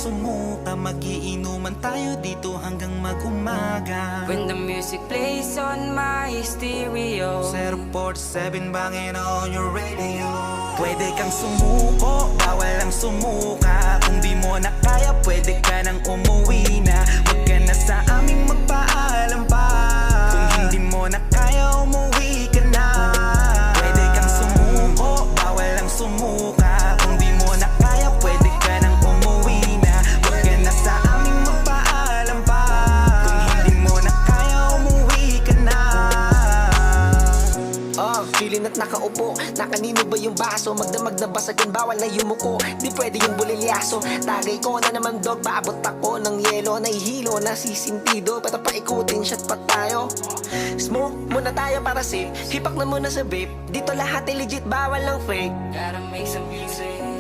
sumuka, magiinuman tayo dito hanggang mag-umaga. When the music plays on my stereo, 047 banging on your radio. Pwede kang sumuko, bawal ang sumuka. Kung di mo na kaya, pwede ka nang umuwi na. Huwag ka na sa aming magpaalam pa. Kung hindi mo na kaya, umuwi ka na. Pwede kang sumuko, bawal ang sumuka. Kung di mo na kaya, pwede ka nang umuwi na. Huwag ka na sa aming magpaalam pa. Kung hindi mo na kaya, umuwi ka na. Feeling at nakaupo, nakanino ba yung baso? Magdamag na basagan, bawal na yumuko. Di pwede yung bulilyaso. Tagay ko na naman dog, paabot ako ng yelo. Nahihilo, nasisintido, pero paikutin shot pa tayo. Smoke muna tayo para safe, hipak na muna sa vape. Dito lahat ay legit, bawal lang fake. gotta make some music.